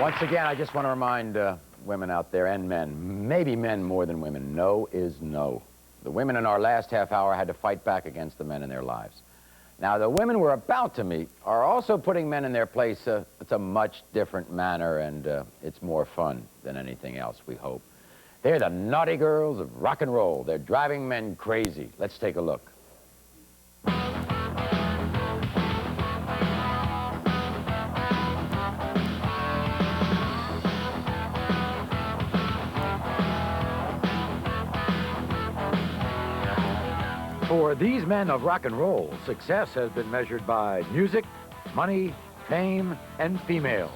Once again, I just want to remind women out there and men, maybe men more than women, no is no. The women in our last half hour had to fight back against the men in their lives. Now, the women we're about to meet are also putting men in their place. It's a much different manner, and it's more fun than anything else, we hope. They're the naughty girls of rock and roll. They're driving men crazy. Let's take a look. For these men of rock and roll, success has been measured by music, money, fame, and females.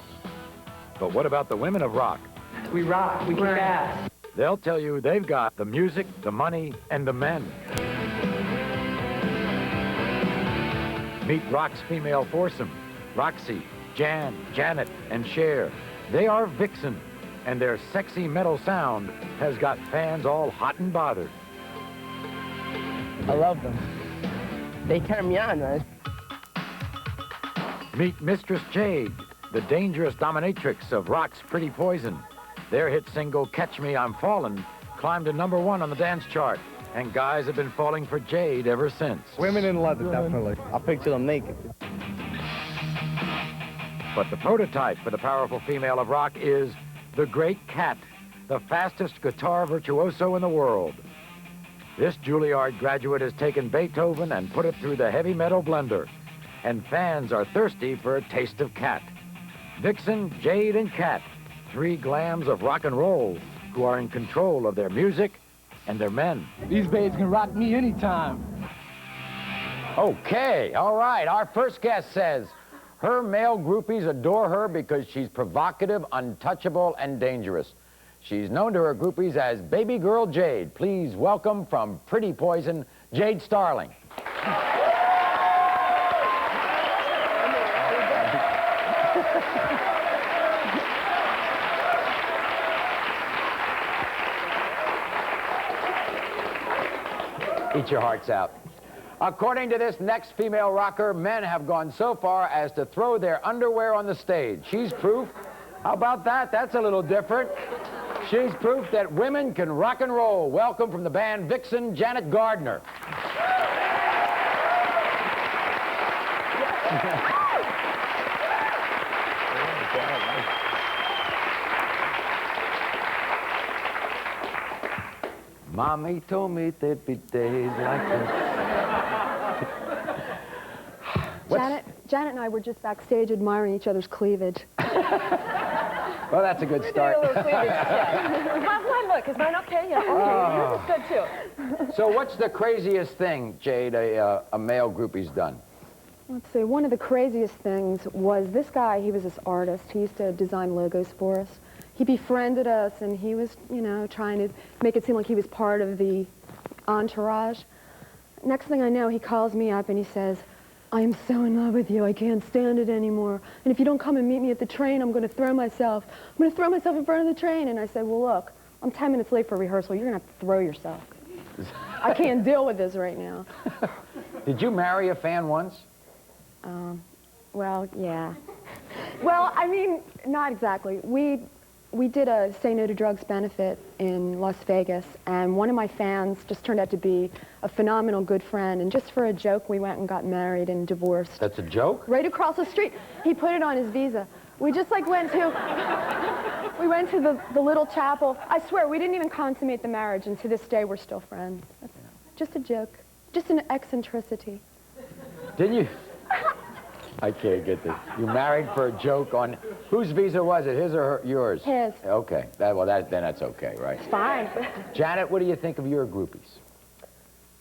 But what about the women of rock? We rock, we kick ass. They'll tell you they've got the music, the money, and the men. Meet rock's female foursome, Roxy, Jan, Janet, and Cher. They are Vixen, and their sexy metal sound has got fans all hot and bothered. I love them. They turn me on, man. Meet Mistress Jade, the dangerous dominatrix of rock's Pretty Poison. Their hit single, Catch Me, I'm Fallin', climbed to #1 on the dance chart, and guys have been falling for Jade ever since. Women in leather, definitely. I picture them naked. But the prototype for the powerful female of rock is the Great Cat, the fastest guitar virtuoso in the world. This Juilliard graduate has taken Beethoven and put it through the heavy metal blender, and fans are thirsty for a taste of Cat. Vixen, Jade, and Cat, three glams of rock and roll who are in control of their music and their men. These babes can rock me anytime. Okay, all right, our first guest says her male groupies adore her because she's provocative, untouchable, and dangerous. She's known to her groupies as Baby Girl Jade. Please welcome from Pretty Poison, Jade Starling. Eat your hearts out. According to this next female rocker, men have gone so far as to throw their underwear on the stage. She's proof. How about that? That's a little different. She's proof that women can rock and roll. Welcome from the band Vixen, Janet Gardner. Mommy told me there'd be days like this. Janet and I were just backstage admiring each other's cleavage. Well, that's a good start. How's mine look? Is mine okay? Yeah, okay. Yours is good, too. So what's the craziest thing, Jade, a male groupie's done? Let's see, one of the craziest things was this guy. He was this artist. He used to design logos for us. He befriended us, and he was, you know, trying to make it seem like he was part of the entourage. Next thing I know, he calls me up and he says, I am so in love with you, I can't stand it anymore. And if you don't come and meet me at the train, I'm going to throw myself. I'm going to throw myself in front of the train. And I said, well, look, I'm 10 minutes late for rehearsal. You're going to have to throw yourself. I can't deal with this right now. Did you marry a fan once? Well, yeah. Well, I mean, not exactly. We did a Say No to Drugs benefit in Las Vegas, and one of my fans just turned out to be a phenomenal good friend, and just for a joke, we went and got married and divorced. That's a joke? Right across the street. He put it on his visa. We just like went to the little chapel. I swear, we didn't even consummate the marriage, and to this day, we're still friends. That's just a joke. Just an eccentricity. Didn't you? I can't get this. You married for a joke on... Whose visa was it, his or yours? His. Okay. Then that's okay, right? It's fine. Janet, what do you think of your groupies?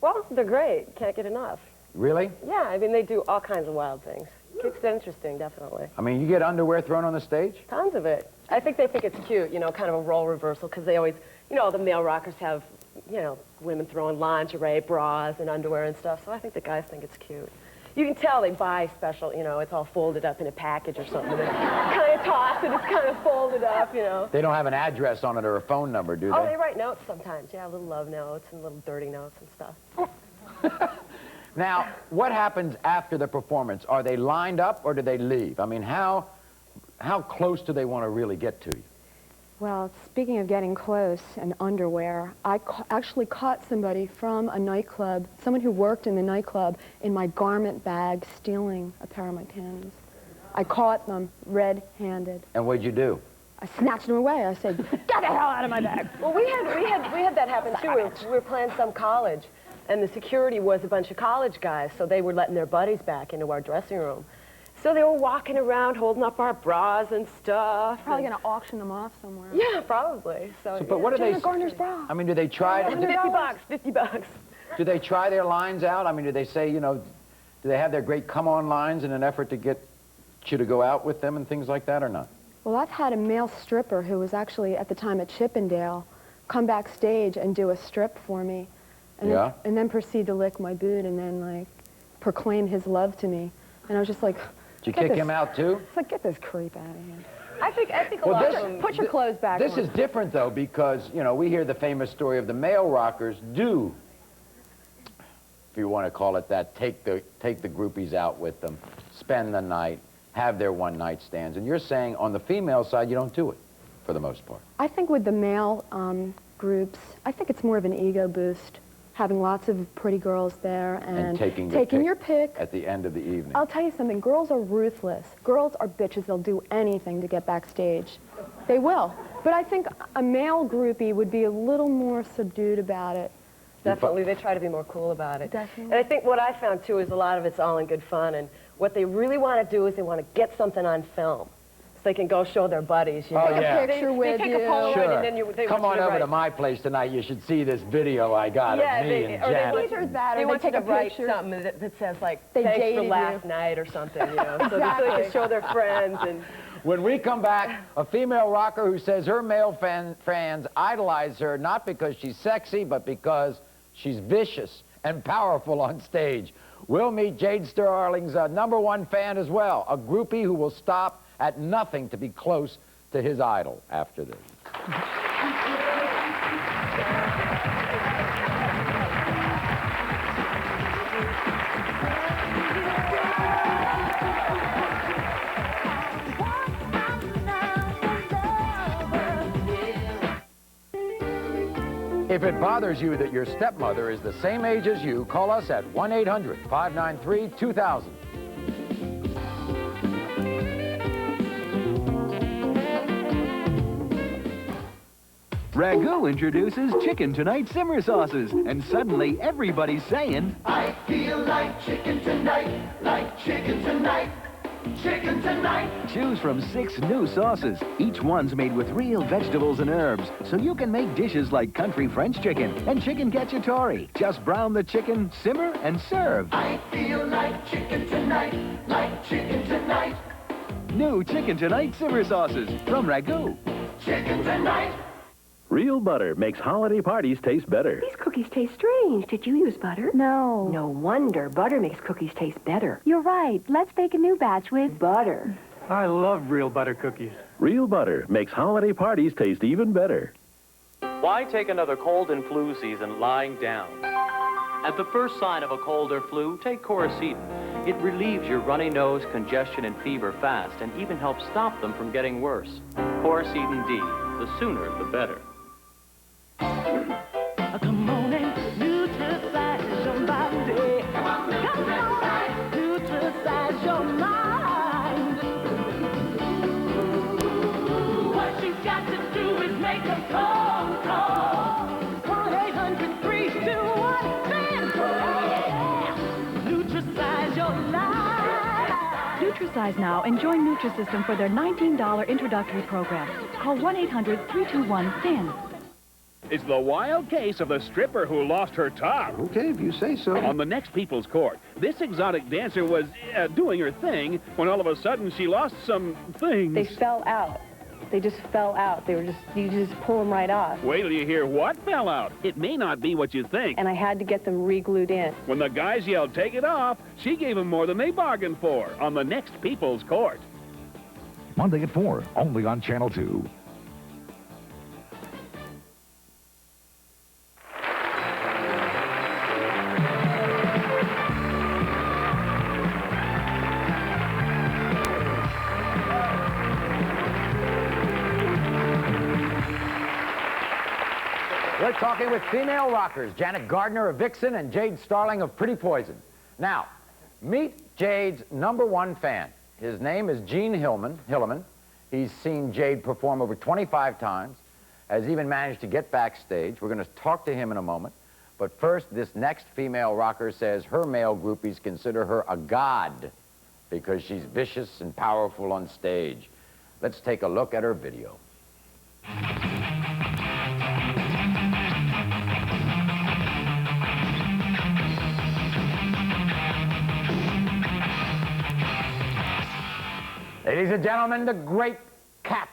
Well, they're great. Can't get enough. Really? Yeah, I mean, they do all kinds of wild things. Keeps it interesting, definitely. I mean, you get underwear thrown on the stage? Tons of it. I think they think it's cute, you know, kind of a role reversal, because they always, you know, the male rockers have, you know, women throwing lingerie, bras, and underwear and stuff, so I think the guys think it's cute. You can tell they buy special, you know, it's all folded up in a package or something. They kind of toss it, it's kind of folded up, you know. They don't have an address on it or a phone number, do they? Oh, they write notes sometimes, yeah, little love notes and little dirty notes and stuff. Now, what happens after the performance? Are they lined up or do they leave? I mean, how how close do they want to really get to you? Well, speaking of getting close and underwear, I actually caught somebody from a nightclub, someone who worked in the nightclub, in my garment bag stealing a pair of my panties. I caught them red-handed. And what'd you do? I snatched them away. I said, "Get the hell out of my bag!" Well, we had that happen too. We were playing some college, and the security was a bunch of college guys, so they were letting their buddies back into our dressing room. So they were walking around holding up our bras and stuff. Probably going to auction them off somewhere. Yeah, probably. So, But what do they? Janet Garner's bra. I mean, do they try? $50, $50. Do they try their lines out? I mean, do they say, you know, do they have their great come-on lines in an effort to get you to go out with them and things like that, or not? Well, I've had a male stripper who was actually at the time at Chippendale come backstage and do a strip for me, and then proceed to lick my boot and then like proclaim his love to me. And I was just like, did you kick him out too? It's like, get this creep out of here. I think a lot of them. Put your clothes back This on. is different though, because you know we hear the famous story of the male rockers do, if you want to call it that, take the groupies out with them, spend the night, have their one-night stands. And you're saying on the female side you don't do it, for the most part. I think with the male groups, I think it's more of an ego boost, having lots of pretty girls there and taking your pick at the end of the evening. I'll tell you something, girls are ruthless. Girls are bitches. They'll do anything to get backstage. They will. But I think a male groupie would be a little more subdued about it. Definitely, they try to be more cool about it. Definitely. And I think what I found too is a lot of it's all in good fun, and what they really want to do is they want to get something on film, so they can go show their buddies. You know? Oh, yeah. Picture they with take you. a Polaroid Sure. and then they Come want on you over to write. my place tonight. You should see this video I got of me and Janet. They want you to write something that says like, They thanks for dated last you. night or something, you know, so they Exactly. can show their friends. And When we come back, a female rocker who says her male fans idolize her not because she's sexy, but because she's vicious and powerful on stage. We'll meet Jade Starling's #1 fan as well, a groupie who will stop at nothing to be close to his idol after this. If it bothers you that your stepmother is the same age as you, call us at 1-800-593-2000. Ragu introduces Chicken Tonight Simmer Sauces, and suddenly everybody's saying, I feel like chicken tonight, like chicken tonight, chicken tonight. choose from 6 new sauces. Each one's made with real vegetables and herbs, so you can make dishes like country French chicken and chicken cacciatore. Just brown the chicken, simmer, and serve. I feel like chicken tonight, like chicken tonight, New Chicken Tonight Simmer Sauces from Ragu. chicken tonight. Real butter makes holiday parties taste better. These cookies taste strange. Did you use butter? No. No wonder. Butter makes cookies taste better. You're right. Let's bake a new batch with Butter. I love real butter cookies. Real butter makes holiday parties taste even better. Why take another cold and flu season lying down? At the first sign of a cold or flu, take Coracetin. It relieves your runny nose, congestion, and fever fast, and even helps stop them from getting worse. Coracetin D. The sooner, the better. Come on and nutricize your body. Come on, nutricize your mind. What you got to do is make a phone call. 1-800-321-10. Nutricize your life. Nutricize now and join Nutrisystem for their $19 introductory program. Call 1-800-321-10. It's the wild case of the stripper who lost her top. Okay, if you say so. On the next People's Court, this exotic dancer was doing her thing when all of a sudden she lost some things. they fell out. They just fell out. You just pull them right off. Wait till you hear what fell out. It may not be what you think. And I had to get them re-glued in. When the guys yelled, "Take it off," she gave them more than they bargained for on the next People's Court. Monday at 4, only on Channel 2. We're talking with female rockers, Janet Gardner of Vixen and Jade Starling of Pretty Poison. Now, meet Jade's #1 fan. His name is Gene Hilleman. He's seen Jade perform over 25 times, has even managed to get backstage. We're going to talk to him in a moment. But first, this next female rocker says her male groupies consider her a god because she's vicious and powerful on stage. Let's take a look at her video. Ladies and gentlemen, the Great Cat.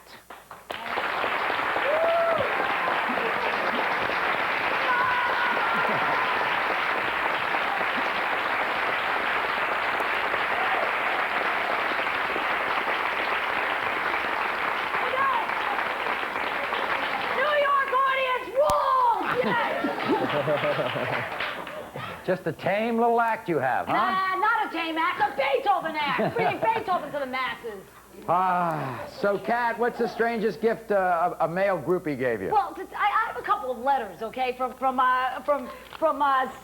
Just a tame little act you have, huh? Nah, not a tame act, a Beethoven act. Bringing Beethoven to the masses. So, Kat, what's the strangest gift a male groupie gave you? Well, I have a couple of letters, okay, from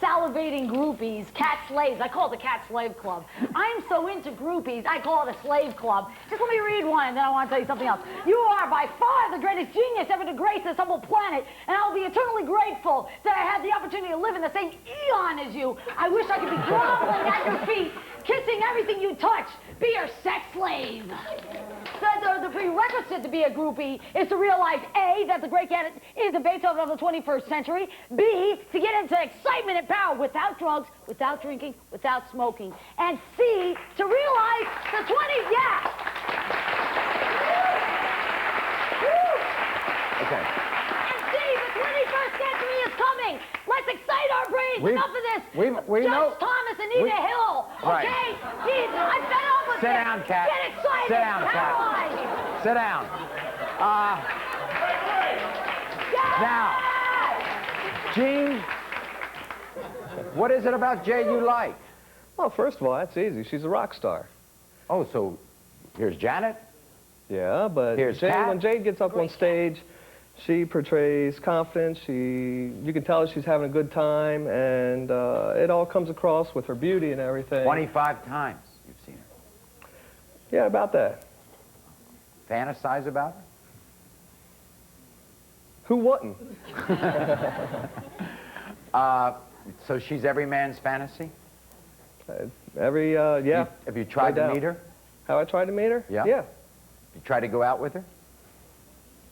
salivating groupies, cat slaves. I call it the Cat Slave Club. I'm so into groupies, I call it a slave club. Just let me read one, and then I want to tell you something else. You are by far the greatest genius ever to grace this humble planet, and I'll be eternally grateful that I had the opportunity to live in the same eon as you. I wish I could be groveling at your feet, kissing everything you touch, be your sex slave. The prerequisite to be a groupie is to realize, A, that the Great Cat is the Beethoven of the 21st century, B, to get into excitement and power without drugs, without drinking, without smoking, and C, to realize the 20th, yeah. Okay. And C, the 21st century is coming. Let's excite our brains. Enough of this. We know. Judge Thomas and Nita Hill, okay? Right. I'm fed up with Sit this. down, Kat. Get excited. Sit down, Kat. Sit down. Now, Gene, what is it about Jade you like? Well, first of all, that's easy. She's a rock star. Oh, so here's Janet. Yeah, but Here's Jade, Kat. when Jade gets up on stage, she portrays confidence. You can tell she's having a good time, and it all comes across with her beauty and everything. 25 times you've seen her. Yeah, about that. Fantasize about her? Who wouldn't? So she's every man's fantasy? Yeah. Have you tried to meet her? Have I tried to meet her? Yeah. Yeah. You tried to go out with her?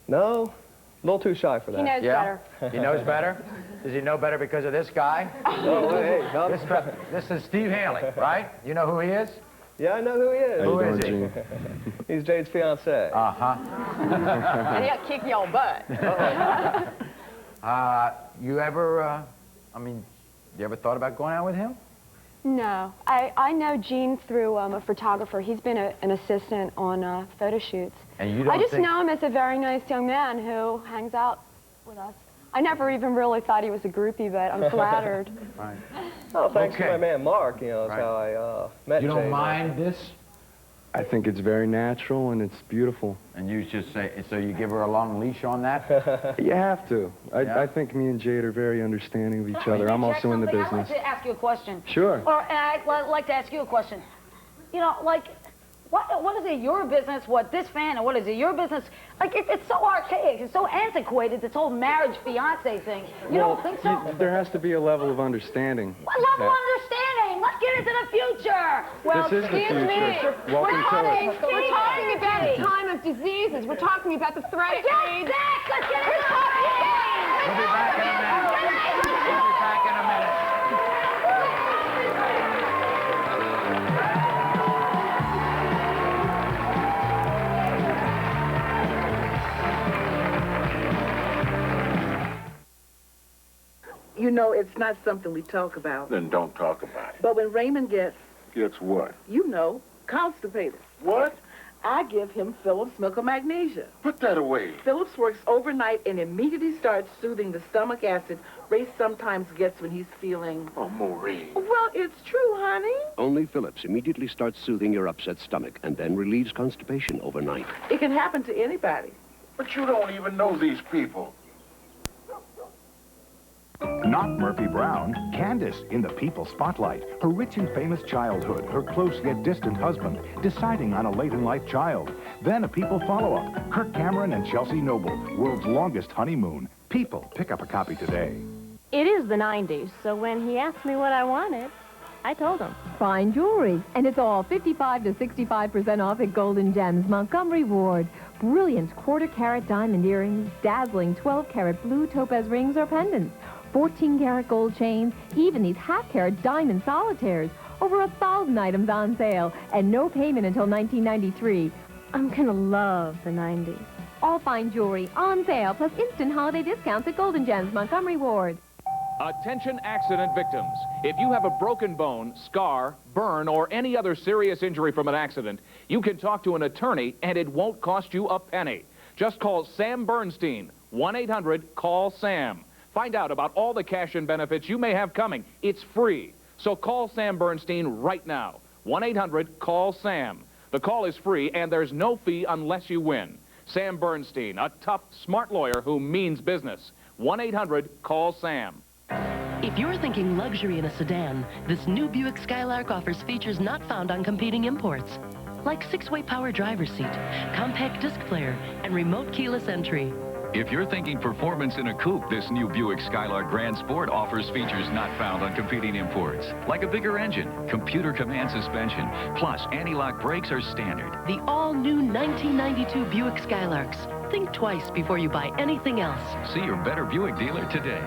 No. A little too shy for that. He knows better. He knows better? Does he know better because of this guy? No, hey, no. This is Steve Haley, right? You know who he is? Yeah, I know who he is. Who is he? He's Jade's fiancé. Uh-huh. And he'll kick your butt. You ever, you ever thought about going out with him? No. I know Gene through a photographer. He's been an assistant on photo shoots. And you don't I just think... know him as a very nice young man who hangs out with us. I never even really thought he was a groupie, but I'm flattered. Right. Oh, thanks to my man Mark, you know, that's how I met You don't Jade. mind this? I think it's very natural and it's beautiful. And you just say, so you give her a long leash on that? You have to. I think me and Jade are very understanding of each other. I'm also in the business. I'd like to ask you a question. Sure. And I'd like to ask you a question. You know, like, what is it your business, what this fan, and what is it your business? Like, it's so archaic, it's so antiquated, this whole marriage fiancé thing. You don't think so? There has to be a level of understanding. What level of understanding? Let's get into the future. Well, This is the excuse me. future. Welcome to it. We're talking about a time of diseases. We're talking about the threat of AIDS. Let's get into the We'll be back in a minute. We'll be back in a minute. You know, it's not something we talk about. Then don't talk about it. But when Raymond gets, Gets what? you know, constipated, What? I give him Phillips Milk of Magnesia. Put that away. Phillips works overnight and immediately starts soothing the stomach acid Ray sometimes gets when he's feeling... Oh, Maury. Well, it's true, honey. Only Phillips immediately starts soothing your upset stomach and then relieves constipation overnight. It can happen to anybody. But you don't even know these people. Not Murphy Brown, Candace in the People Spotlight. Her rich and famous childhood, her close yet distant husband, deciding on a late-in-life child. Then a People follow-up, Kirk Cameron and Chelsea Noble, world's longest honeymoon. People, pick up a copy today. It is the 90s, so when he asked me what I wanted, I told him. Fine jewelry, and it's all 55 to 65% off at Golden Gems, Montgomery Ward. Brilliant quarter-carat diamond earrings, dazzling 12-carat blue topaz rings or pendants, 14-carat gold chains, even these half-carat diamond solitaires. Over 1,000 items on sale, and no payment until 1993. I'm gonna love the 90s. All fine jewelry on sale, plus instant holiday discounts at Golden Gems, Montgomery Ward. Attention accident victims. If you have a broken bone, scar, burn, or any other serious injury from an accident, you can talk to an attorney and it won't cost you a penny. Just call Sam Bernstein, 1-800-CALL-SAM. Find out about all the cash and benefits you may have coming. It's free. So call Sam Bernstein right now, 1-800-CALL-SAM. The call is free and there's no fee unless you win. Sam Bernstein, a tough, smart lawyer who means business. 1-800-CALL-SAM. If you're thinking luxury in a sedan, this new Buick Skylark offers features not found on competing imports, like 6-way power driver's seat, compact disc player, and remote keyless entry. If you're thinking performance in a coupe, this new Buick Skylark Grand Sport offers features not found on competing imports, like a bigger engine, computer command suspension, plus anti-lock brakes are standard. The all-new 1992 Buick Skylarks. Think twice before you buy anything else. See your better Buick dealer today.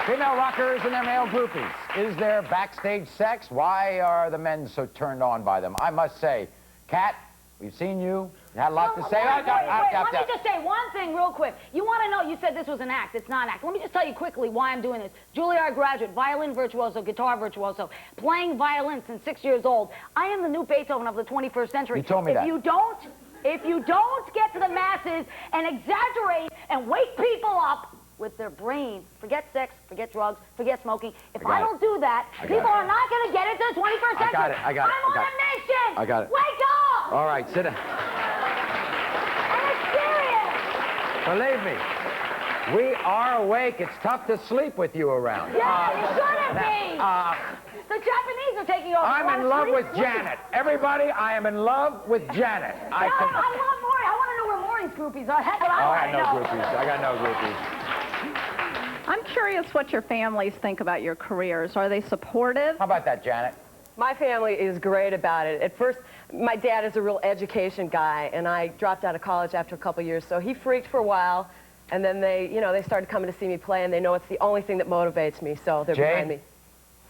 Female rockers and their male groupies. Is there backstage sex? Why are the men so turned on by them? I must say, Kat, we've seen you. You had a lot to say. Wait, let me just say one thing real quick. You want to know, you said this was an act. It's not an act. Let me just tell you quickly why I'm doing this. Juilliard graduate, violin virtuoso, guitar virtuoso, playing violin since 6 years old. I am the new Beethoven of the 21st century. You told me that. If you don't get to the masses and exaggerate and wake people up with their brain, forget sex, forget drugs, forget smoking. If I don't do that, people are not going to get into the 21st century. I got it. I'm on a mission. I got it. Wake up! All right, sit down. And it's serious. Believe me, we are awake. It's tough to sleep with you around. Yeah, you shouldn't be. The Japanese are taking over. I'm in love with Janet. Everybody, I am in love with Janet. I love Maury. I want to know where Maury's groupies are. Heck, I got no groupies. I'm curious what your families think about your careers. Are they supportive? How about that, Janet? My family is great about it. At first, my dad is a real education guy, and I dropped out of college after a couple years, so he freaked for a while, and then they started coming to see me play, and they know it's the only thing that motivates me, so they're behind me.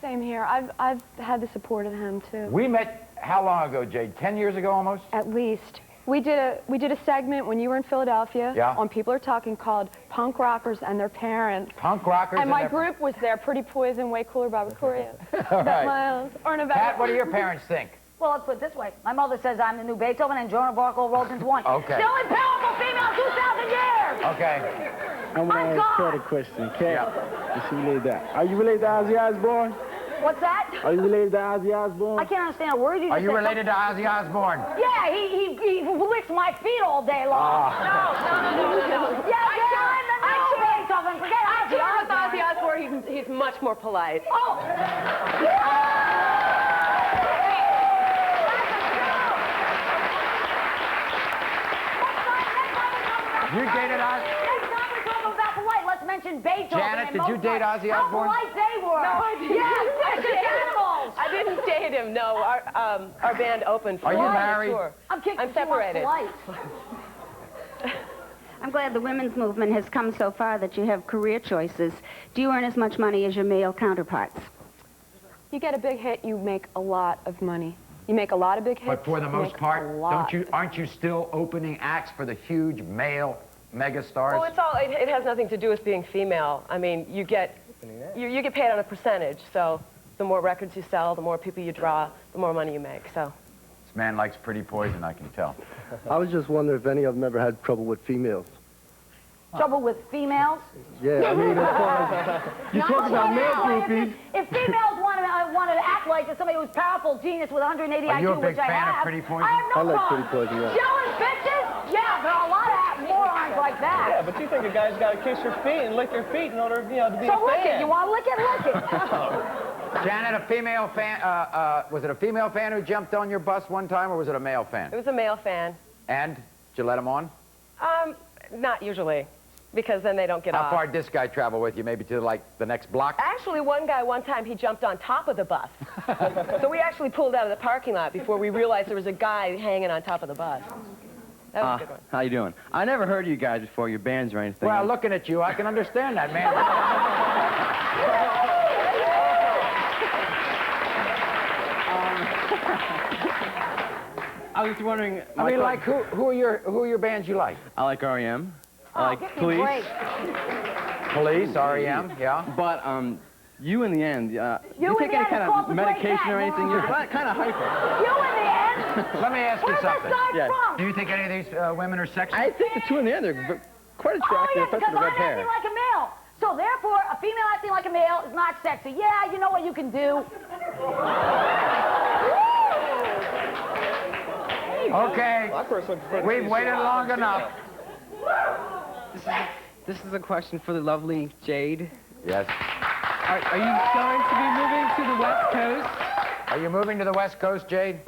Same here. I've had the support of him, too. We met how long ago, Jade? 10 years ago, almost? At least. We did a segment when you were in Philadelphia on People Are Talking called Punk Rockers and Their Parents. Punk Rockers and my group was there, Pretty Poison, Way Cooler, Barbara Correa. All right. Kat, what do your parents think? Well, let's put it this way. My mother says I'm the new Beethoven and Joan of Arc all rolled into one. Okay. Still in powerful female 2,000 years! Okay. I'm going to ask a question. Kat, is she related to that? Are you related to Ozzy Osbourne? What's that? Are you related to Ozzy Osbourne? I can't understand a word you just said. Are you related to Ozzy Osbourne? Yeah, he licks my feet all day long. No. Yeah, I'm the new Beethoven. Forget Ozzy Osbourne. With Ozzy Osbourne, he's much more polite. Oh! You dated Ozzy? Next time we talk about polite, let's mention Beethoven. Janet, did you date Ozzy Osbourne? How polite they were. No, I didn't. Yes, I didn't date him, no. Our band opened for Are you married? Tour. I'm separated. I'm glad the women's movement has come so far that you have career choices. Do you earn as much money as your male counterparts? You get a big hit, you make a lot of money. You make a lot of big hits. But for the most part, aren't you still opening acts for the huge male mega stars? Well, it has nothing to do with being female. I mean, you get paid on a percentage, so the more records you sell, the more people you draw, the more money you make, so. This man likes pretty poison, I can tell. I was just wondering if any of them ever had trouble with females. Trouble with females? Yeah, I mean, as far as you talk about male groupies. If females want to act like somebody who's powerful, genius with 180 IQ, Are you a big which I fan have, of Pretty Poison? I have no I like problem. Pretty Poison, yeah. Jealous bitches? Yeah, there are a lot of morons like that. Yeah, but you think a guy's got to kiss your feet and lick your feet in order, to be a fan. So lick it. You want to lick it? Lick it. Janet, a female fan, was it a female fan who jumped on your bus one time, or was it a male fan? It was a male fan. And? Did you let him on? Not usually, because then they don't get off. How far did this guy travel with you? Maybe to, like, the next block? Actually, one guy, one time, he jumped on top of the bus. So we actually pulled out of the parking lot before we realized there was a guy hanging on top of the bus. That was a good one. How you doing? I never heard of you guys before, your bands or anything. Well, looking at you, I can understand that, man. I was just wondering. I mean, like, who are your bands you like? I like REM. I like Police. Police, REM, yeah. But you in the end, you in take the any end kind is called of the Great medication Cat. or anything? You're kind of hyper. You in the end? Let me ask you Where's something. this guy from? Do you think any of these women are sexy? I think the two in the end are quite attractive, Oh, yeah, especially because the red I'm hair. acting like a male. So therefore, a female acting like a male is not sexy. Yeah, you know what you can do. Okay, we've waited long enough. This is a question for the lovely Jade. Yes. Are you going to be moving to the West Coast? Are you moving to the West Coast, Jade?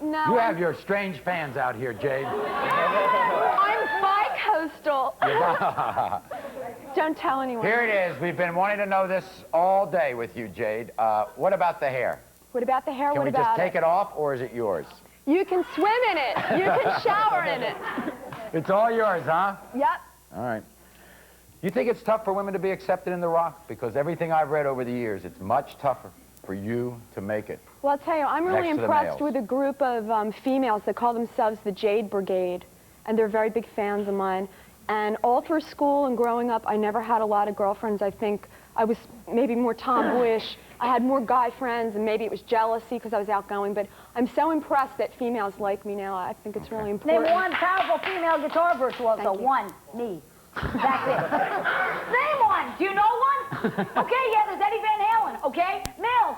No. You have your strange fans out here, Jade. I'm bi-coastal. Don't tell anyone. Here it is. We've been wanting to know this all day with you, Jade. What about the hair? What about the hair? Can What we about just take it off, or is it yours? You can swim in it. You can shower in it. It's all yours, huh? Yep. All right. You think it's tough for women to be accepted in the rock? Because everything I've read over the years, it's much tougher for you to make it. Well, I'll tell you, I'm really Next to the impressed males. with a group of females that call themselves the Jade Brigade, and they're very big fans of mine. And all through school and growing up, I never had a lot of girlfriends. I think I was maybe more tomboyish. I had more guy friends, and maybe it was jealousy because I was outgoing. But I'm so impressed that females like me now. I think it's really important. Name one powerful female guitar virtuoso. One. Me. That's it. Name one. Do you know one? Okay, yeah, there's Eddie Van Halen. Okay? Males,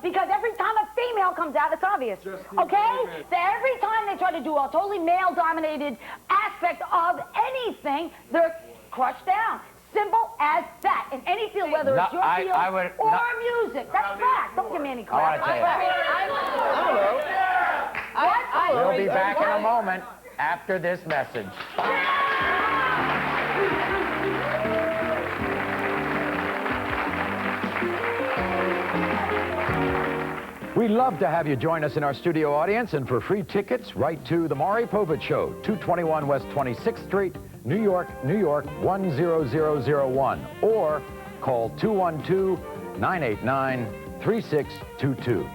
because every time a female comes out, it's obvious. Okay? So every time they try to do a totally male-dominated aspect of anything, they're crushed down. Simple as that. In any field, whether it's your field or music. That's fact. Don't give me any crap. I want to tell you. We'll be back in a moment after this message. We'd love to have you join us in our studio audience, and for free tickets, write to The Maury Povich Show, 221 West 26th Street, New York, 10001, or call 212-989-3622.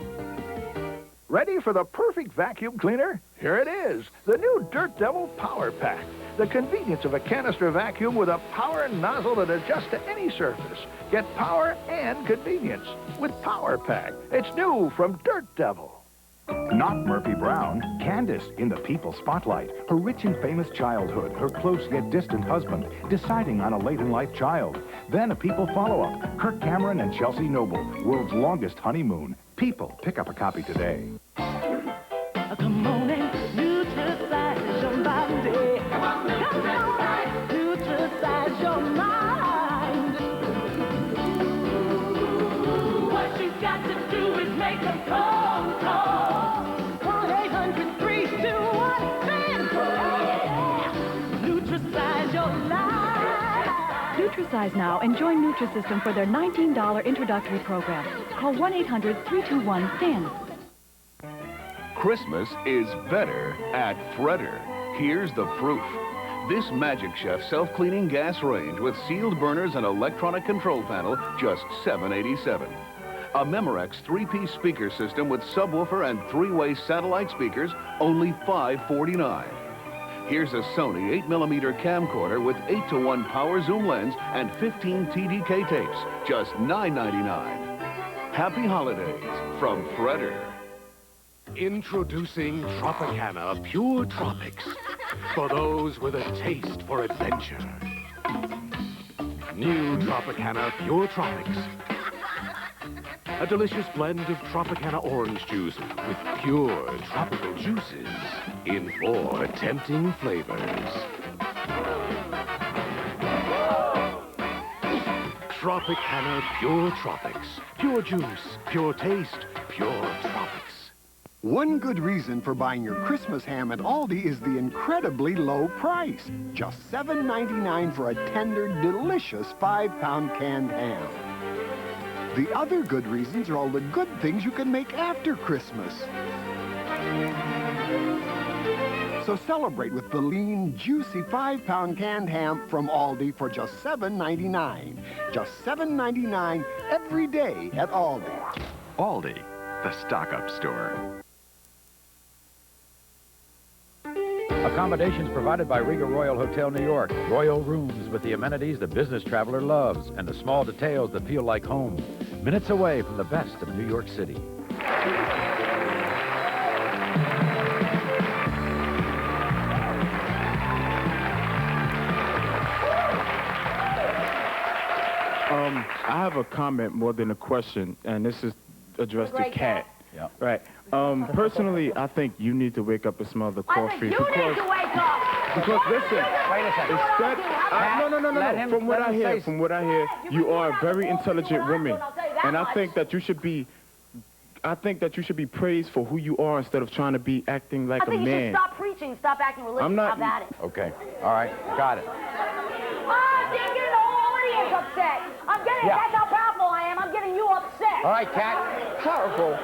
Ready for the perfect vacuum cleaner? Here it is, the new Dirt Devil Power Pack. The convenience of a canister vacuum with a power nozzle that adjusts to any surface. Get power and convenience with Power Pack. It's new from Dirt Devil. Not Murphy Brown, Candace in the People Spotlight. Her rich and famous childhood, her close yet distant husband, deciding on a late-in-life child. Then a People follow-up, Kirk Cameron and Chelsea Noble, world's longest honeymoon. People, pick up a copy today. Come on and neutralize your body. Come on, neutralize your mind. What you got to do is make a phone call. 1-800-321-FAN. Neutralize your life. Nutrisize now and join Nutrisystem for their $19 introductory program. Call 1-800-321-FAN. Christmas is better at Fredder. Here's the proof. This Magic Chef self-cleaning gas range with sealed burners and electronic control panel, just $7.87. A Memorex 3-piece speaker system with subwoofer and 3-way satellite speakers, only $5.49. Here's a Sony 8mm camcorder with 8-to-1 power zoom lens and 15 TDK tapes, just $9.99. Happy holidays from Fredder. Introducing Tropicana Pure Tropics for those with a taste for adventure. New Tropicana Pure Tropics. A delicious blend of Tropicana orange juice with pure tropical juices in 4 tempting flavors. Tropicana Pure Tropics. Pure juice, pure taste, pure tropics. One good reason for buying your Christmas ham at Aldi is the incredibly low price. Just $7.99 for a tender, delicious 5-pound canned ham. The other good reasons are all the good things you can make after Christmas. So celebrate with the lean, juicy 5-pound canned ham from Aldi for just $7.99. Just $7.99 every day at Aldi. Aldi, the stock-up store. Accommodations provided by Riga Royal Hotel New York. Royal rooms with the amenities the business traveler loves and the small details that feel like home. Minutes away from the best of New York City. I have a comment more than a question, and this is addressed to Kat. Yeah. Right. Personally, I think you need to wake up and smell the coffee. I think you need to wake up. Because listen, wait a second. No. From what I hear, you are a very intelligent woman, and I think that you should be. I think that you should be praised for who you are instead of trying to be acting like a man. I think you should stop preaching, stop acting religious. I'm not. How about it? Okay. All right. Got it. I'm getting the whole audience upset. I'm getting. That's how powerful I am. I'm getting you upset. All right, Kat. Powerful.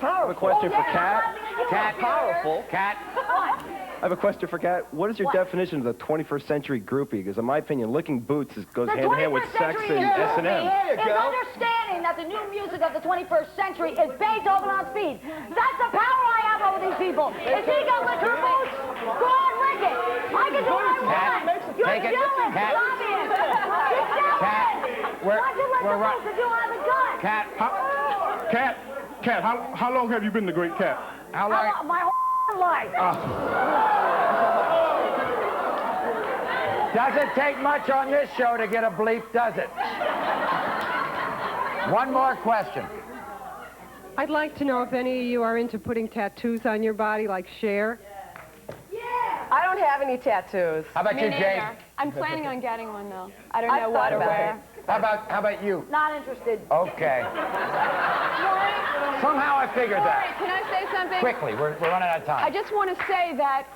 I have a question for Kat. Kat. Powerful. Kat. I have a question for Kat. What is your definition of the 21st century groupie? Because in my opinion, licking boots goes hand in hand with sex and S&M. Is understanding that the new music of the 21st century is Beethoven on speed. That's the power I have over these people. If he can lick her boots, go on, lick it. I can do what I want. You're take it. jealous. Kat. Stop it. You're jealous. Kat. Why'd you let the boots and do it on the gun? Kat, how long have you been the great Kat? How long? My whole life. Doesn't take much on this show to get a bleep, does it? One more question. I'd like to know if any of you are into putting tattoos on your body, like Cher. I don't have any tattoos. How about you, Jade? I'm planning on getting one, though. I don't know what to wear. How about you? Not interested. Okay. Somehow I figured that. Can I say something? Quickly, we're running out of time. I just want to say that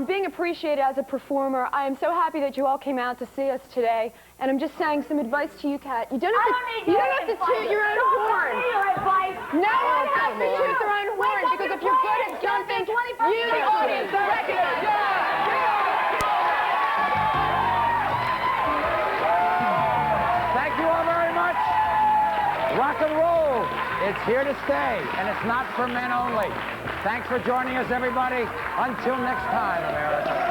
being appreciated as a performer, I am so happy that you all came out to see us today. And I'm just saying some advice to you, Kat. You don't have to toot your own horn. No one has to toot their own horn, because if you're good at something, you, the audience, will recognize it. Thank you all very much. Rock and roll, it's here to stay, and it's not for men only. Thanks for joining us, everybody. Until next time, America.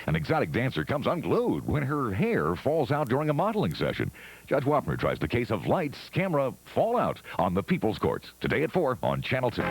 An exotic dancer comes unglued when her hair falls out during a modeling session. Judge Wapner tries the case of lights, camera, fallout on the People's Court. Today at 4 on Channel 2.